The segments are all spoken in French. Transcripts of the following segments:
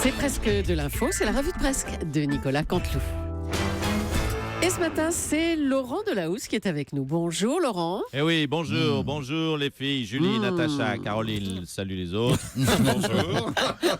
C'est presque de l'info, c'est la revue de presque de Nicolas Canteloup. Et ce matin, c'est Laurent Delahousse qui est avec nous. Bonjour Laurent. Eh oui, bonjour les filles, Julie, Natacha, Caroline, salut les autres. Bonjour.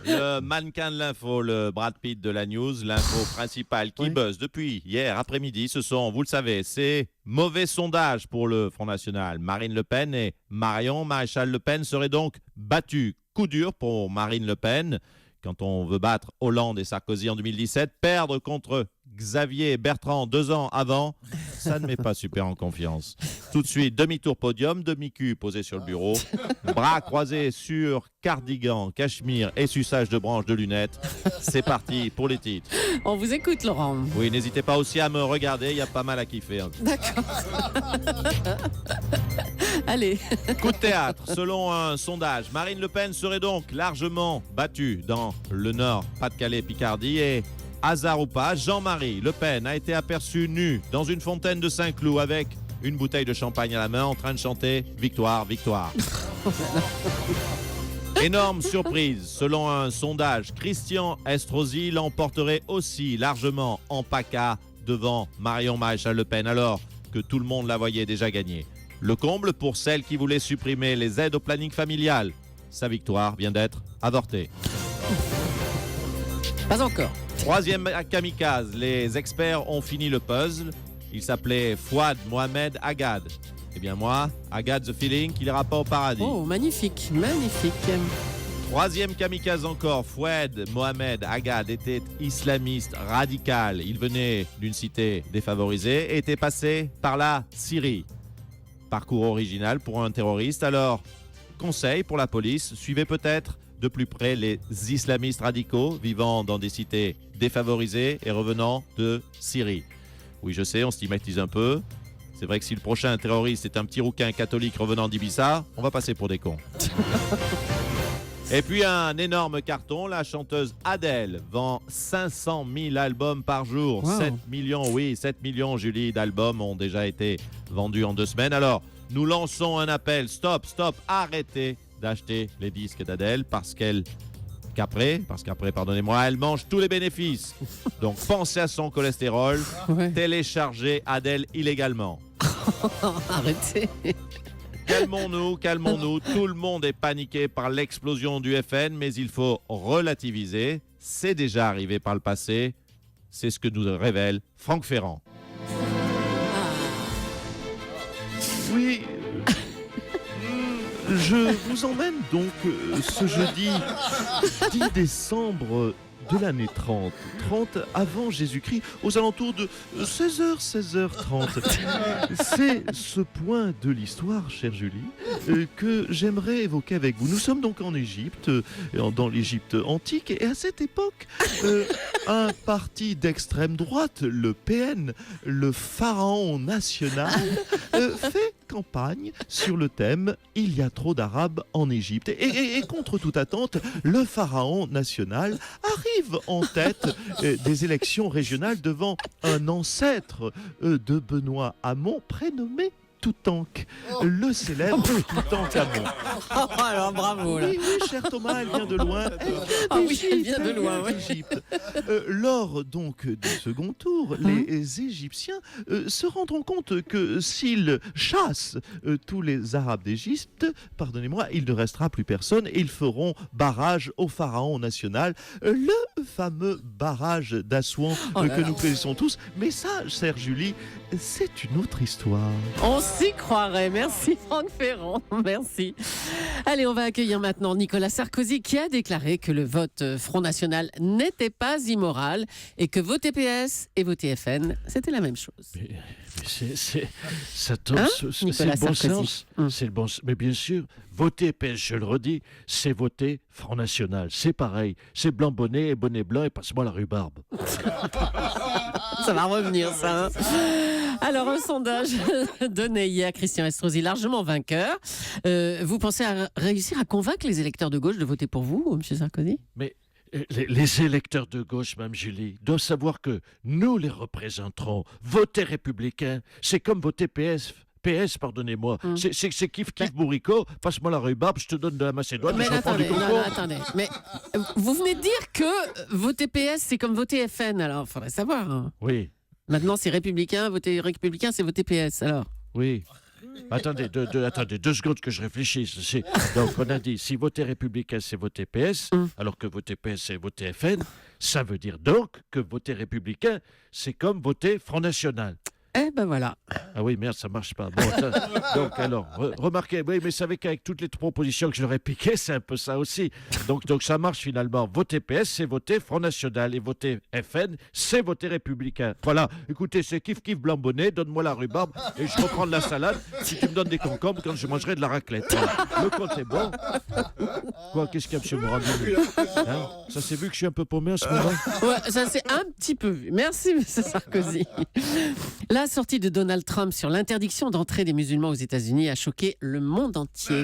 Le mannequin de l'info, le Brad Pitt de la news, l'info principale qui buzz depuis hier après-midi, ce sont, vous le savez, c'est mauvais sondage pour le Front National. Marine Le Pen et Marion Maréchal Le Pen seraient donc battus. Coup dur pour Marine Le Pen. Quand on veut battre Hollande et Sarkozy en 2017, perdre contre Xavier Bertrand 2 ans avant, ça ne met pas super en confiance. Tout de suite, demi-tour podium, demi-cul posé sur le bureau, bras croisés sur cardigan, cachemire et suçage de branches de lunettes. C'est parti pour les titres. On vous écoute Laurent. Oui, n'hésitez pas aussi à me regarder, il y a pas mal à kiffer. D'accord. Allez. Coup de théâtre, selon un sondage, Marine Le Pen serait donc largement battue dans le Nord, Pas-de-Calais, Picardie et, hasard ou pas, Jean-Marie Le Pen a été aperçu nu dans une fontaine de Saint-Cloud avec une bouteille de champagne à la main en train de chanter « Victoire, victoire ». Énorme surprise, selon un sondage, Christian Estrosi l'emporterait aussi largement en PACA devant Marion Maréchal Le Pen alors que tout le monde la voyait déjà gagner. Le comble pour celle qui voulait supprimer les aides au planning familial. Sa victoire vient d'être avortée. Pas encore. Troisième kamikaze, les experts ont fini le puzzle. Il s'appelait Fouad Mohamed Agad. Eh bien moi, Agad the feeling qu'il n'ira pas au paradis. Oh, magnifique, magnifique. Troisième kamikaze encore, Fouad Mohamed Agad était islamiste radical. Il venait d'une cité défavorisée et était passé par la Syrie. Parcours original pour un terroriste. Alors, conseil pour la police, suivez peut-être de plus près les islamistes radicaux vivant dans des cités défavorisées et revenant de Syrie. Oui, je sais, on stigmatise un peu. C'est vrai que si le prochain terroriste est un petit rouquin catholique revenant d'Ibiza, on va passer pour des cons. Et puis un énorme carton, la chanteuse Adèle vend 500 000 albums par jour. Wow. 7 millions, Julie, d'albums ont déjà été vendus en 2 semaines. Alors, nous lançons un appel. Stop, arrêtez d'acheter les disques d'Adèle parce qu'après, pardonnez-moi, elle mange tous les bénéfices. Donc, pensez à son cholestérol. Ouais. Téléchargez Adèle illégalement. Arrêtez. Calmons-nous. Tout le monde est paniqué par l'explosion du FN, mais il faut relativiser. C'est déjà arrivé par le passé. C'est ce que nous révèle Franck Ferrand. Oui, je vous emmène donc ce jeudi 10 décembre de l'année 30 avant Jésus-Christ, aux alentours de 16h30. C'est ce point de l'histoire, chère Julie, que j'aimerais évoquer avec vous. Nous sommes donc en Égypte, dans l'Égypte antique, et à cette époque, un parti d'extrême droite, le PN, le pharaon national, fait campagne sur le thème « Il y a trop d'Arabes en Égypte ». Et contre toute attente, le pharaon national arrive en tête des élections régionales devant un ancêtre de Benoît Hamon prénommé Toutankh, le célèbre Toutankhamon. Oh, alors bravo là. Oui, cher Thomas, elle vient de loin. Elle vient de loin, ouais. d'Égypte. Lors donc du second tour, les Égyptiens se rendront compte que s'ils chassent tous les Arabes d'Égypte, pardonnez-moi, il ne restera plus personne et ils feront barrage au pharaon national, le fameux barrage d'Assouan que nous connaissons tous. Mais ça, chère Julie, c'est une autre histoire. On s'y croirait. Merci Franck Ferrand. Merci. Allez, on va accueillir maintenant Nicolas Sarkozy qui a déclaré que le vote Front National n'était pas immoral et que voter PS et voter FN, c'était la même chose. Ça tombe, Hein, c'est Nicolas le bon Sarkozy. sens. C'est le bon, mais bien sûr, voter PS, je le redis, c'est voter Front National. C'est pareil. C'est blanc bonnet et bonnet blanc et passe-moi la rhubarbe. Ça va revenir, ça. Hein. Alors, un sondage donné hier, Christian Estrosi, largement vainqueur. Vous pensez réussir à convaincre les électeurs de gauche de voter pour vous, M. Sarkozy ? Mais les électeurs de gauche, Mme Julie, doivent savoir que nous les représenterons. Voter républicain, c'est comme voter PS. PS, pardonnez-moi. C'est kiff bourricot. Passe-moi la rhubarbe, je te donne de la Macédoine. Mais je reprends attendez, du concombre. attendez. Mais vous venez de dire que voter PS, c'est comme voter FN. Alors, il faudrait savoir. Hein. Oui, Maintenant, c'est républicain. Voter républicain, c'est voter PS. Alors. oui. Attendez, attendez, 2 secondes que je réfléchisse. Donc, on a dit, si voter républicain, c'est voter PS, alors que voter PS, c'est voter FN, ça veut dire donc que voter républicain, c'est comme voter Front National. Eh ben voilà. Ah oui, merde, ça marche pas. Bon, donc, alors, remarquez, oui, mais vous savez qu'avec toutes les propositions que je leur ai piquées, c'est un peu ça aussi. Donc ça marche finalement. Voter PS, c'est voter Front National. Et voter FN, c'est voter républicain. Voilà, écoutez, c'est kiff blanc-bonnet, donne-moi la rhubarbe et je reprends de la salade si tu me donnes des concombres quand je mangerai de la raclette. Voilà. Le compte est bon. Quoi, qu'est-ce qu'il y a, monsieur Morandini, hein? Ça s'est vu que je suis un peu paumé à ce moment. Ouais, ça c'est un petit peu vu. Merci, M. Sarkozy. La sortie de Donald Trump sur l'interdiction d'entrée des musulmans aux États-Unis a choqué le monde entier.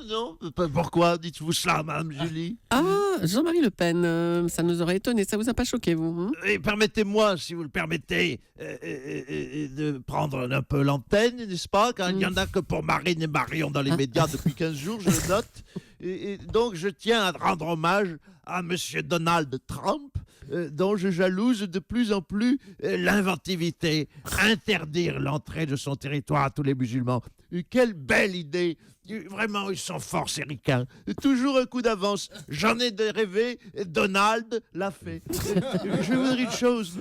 Non, pourquoi dites-vous cela, Madame Julie? Ah, Jean-Marie Le Pen, ça nous aurait étonné. Ça vous a pas choqué, vous Et permettez-moi, si vous le permettez, de prendre un peu l'antenne, n'est-ce pas? Car il n'y en a que pour Marine et Marion dans les médias depuis 15 jours, je le note. Et donc, je tiens à rendre hommage à Monsieur Donald Trump, dont je jalouse de plus en plus l'inventivité. Interdire l'entrée de son territoire à tous les musulmans. Quelle belle idée! Vraiment, ils sont forts, ces ricains. Toujours un coup d'avance. J'en ai rêvé, Donald l'a fait. Je vais vous dire une chose.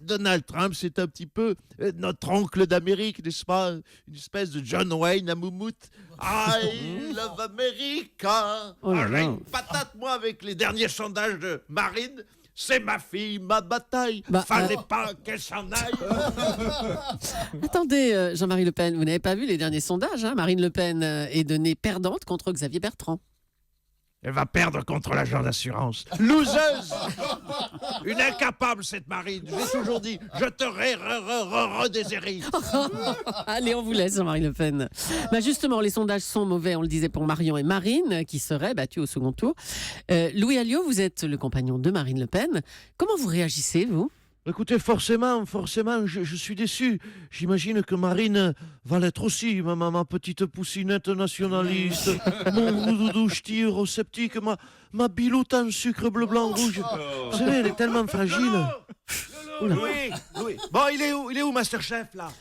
Donald Trump, c'est un petit peu notre oncle d'Amérique, n'est-ce pas? Une espèce de John Wayne à moumoute. I love America. Oh là là. Patate, moi, avec les derniers sondages de Marine. C'est ma fille, ma bataille. Fallait pas qu'elle s'en aille. Attendez, Jean-Marie Le Pen, vous n'avez pas vu les derniers sondages, hein? Marine Le Pen est donnée perdante contre Xavier Bertrand. Elle va perdre contre l'agent d'assurance. Loseuse. Une incapable, cette Marine. J'ai toujours dit, je te redéshéris. Allez, on vous laisse, Jean-Marie Le Pen. Justement, les sondages sont mauvais, on le disait, pour Marion et Marine, qui seraient battues au second tour. Louis Alliot, vous êtes le compagnon de Marine Le Pen. Comment vous réagissez, vous ? Écoutez, forcément, je suis déçu. J'imagine que Marine va l'être aussi, ma petite poussinette nationaliste, mon doudou ch'ti eurosceptique, ma biloute en sucre bleu, blanc, rouge. Vous savez, elle est tellement fragile. Louis. Bon, il est où, Masterchef, là?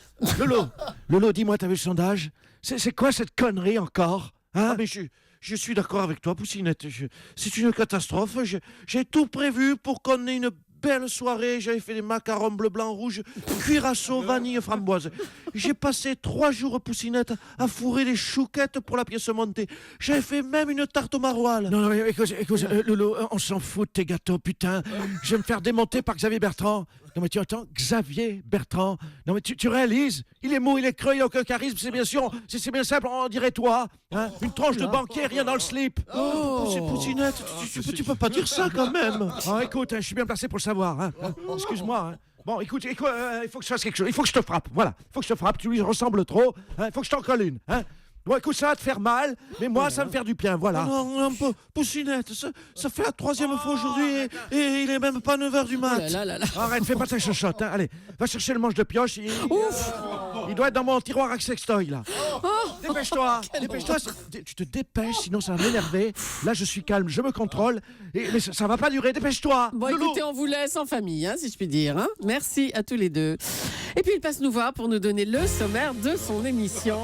Lolo, dis-moi, t'as vu le sondage? C'est quoi cette connerie encore, hein? Mais je suis d'accord avec toi, poussinette. C'est une catastrophe. J'ai tout prévu pour qu'on ait une belle soirée, j'avais fait des macarons bleu, blanc, rouge, cuirassau, vanille, framboise. J'ai passé 3 jours, poussinette, à fourrer des chouquettes pour la pièce montée. J'avais fait même une tarte au maroilles. Non, mais écoute, Lolo, on s'en fout de tes gâteaux, putain. Je vais me faire démonter par Xavier Bertrand. Non mais tu entends, Xavier Bertrand. Non mais tu réalises, il est mou, il est creux, il n'a aucun charisme, c'est bien sûr, c'est bien simple, on dirait toi. Hein, une tranche de banquier, rien dans le slip. Poussinette, tu peux pas dire ça quand même. Écoute, je suis bien placé pour le savoir. Hein. Excuse-moi. Hein. Bon, écoute, il faut que je fasse quelque chose. Il faut que je te frappe. Voilà, il faut que je te frappe. Tu lui ressembles trop. Il faut que je t'en colle une. Hein. Bon, écoute, ça va te faire mal, mais moi, ça va me faire du bien, voilà. Non, Poussinette, ça fait la 3e fois aujourd'hui et il est même pas 9h du mat. Arrête, fais pas ta chochotte, hein. Allez, va chercher le manche de pioche. Il doit être dans mon tiroir à sextoy, là. Dépêche-toi. Tu te dépêches, sinon ça va m'énerver. Là, je suis calme, je me contrôle. Mais ça va pas durer, dépêche-toi. Bon, écoutez, on vous laisse en famille, hein, si je puis dire. Hein. Merci à tous les deux. Et puis, il passe nous voir pour nous donner le sommaire de son émission.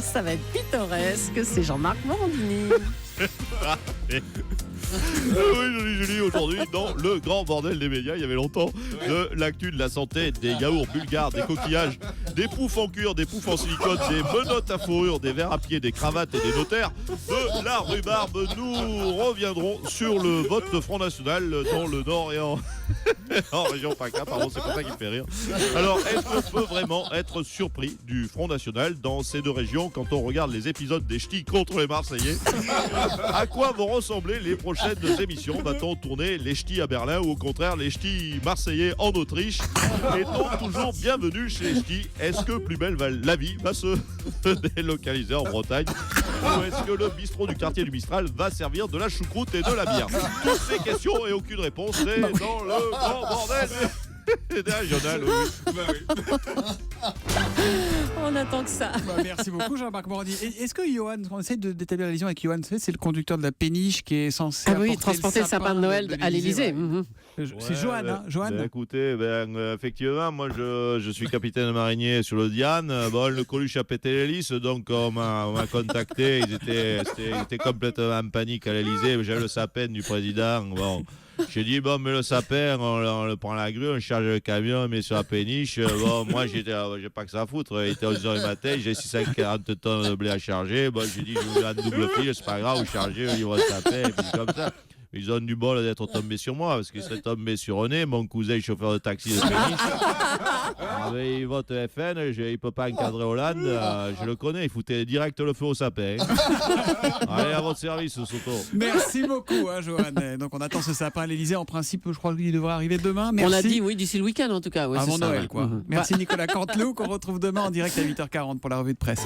Ça va être pittoresque, c'est Jean-Marc Morandini. Oui, Julie, aujourd'hui, dans le grand bordel des médias, il y avait longtemps de l'actu de la santé, des yaourts bulgares, des coquillages, des poufs en cuir, des poufs en silicone, des menottes à fourrure, des verres à pied, des cravates et des notaires, de la rhubarbe. Nous reviendrons sur le vote de Front National dans le Nord et en région PACA, pardon, c'est pour ça qu'il me fait rire. Alors, est-ce qu'on peut vraiment être surpris du Front National dans ces 2 régions quand on regarde les épisodes des Ch'tis contre les Marseillais? À quoi vont ressembler les prochaines émissions? Va-t-on tourner les Ch'tis à Berlin ou au contraire les Ch'tis marseillais en Autriche? Est-on toujours bienvenue chez les Ch'tis? Est-ce que Plus belle la vie va se délocaliser en Bretagne? Ou est-ce que le bistrot du quartier du Mistral va servir de la choucroute et de la bière? Toutes ces questions et aucune réponse, c'est dans le grand bordel des régionales. Oui. On attend que ça. Bah, merci beaucoup Jean-Marc Morandi. Est-ce que Johan, on essaie d'établir la liaison avec Johan, c'est le conducteur de la péniche qui est censé transporter le sapin de Noël à l'Élysée. Ouais. C'est Johan, hein, Johan. Écoutez, effectivement, moi je suis capitaine marinier sur le Diane. Bon, le Coluche a pété l'hélice, donc on m'a contacté. Ils étaient complètement en panique à l'Élysée. J'avais le sapin du président. Bon. J'ai dit, bon, mais le sapin, on le prend à la grue, on charge le camion, on met sur la péniche. Bon, moi, j'ai pas que ça à foutre. Il était 11h du matin, j'ai 640 tonnes de blé à charger. Bon, j'ai dit, je vous donne double fil, c'est pas grave, vous chargez, le livre de sapin, et puis comme ça. Ils ont du bol d'être tombés sur moi, parce qu'ils seraient tombés sur René, mon cousin chauffeur de taxi de péniche. Il vote FN, il ne peut pas encadrer Hollande, je le connais, il foutait direct le feu au sapin. Allez, à votre service, Soto. Merci beaucoup, hein, Johan. Donc on attend ce sapin à l'Élysée. En principe, je crois qu'il devrait arriver demain. Merci. On a dit oui, d'ici le week-end en tout cas. Ouais, avant c'est ça, Noël, ouais. quoi. Merci Nicolas Canteloup, qu'on retrouve demain en direct à 8h40 pour la revue de presse.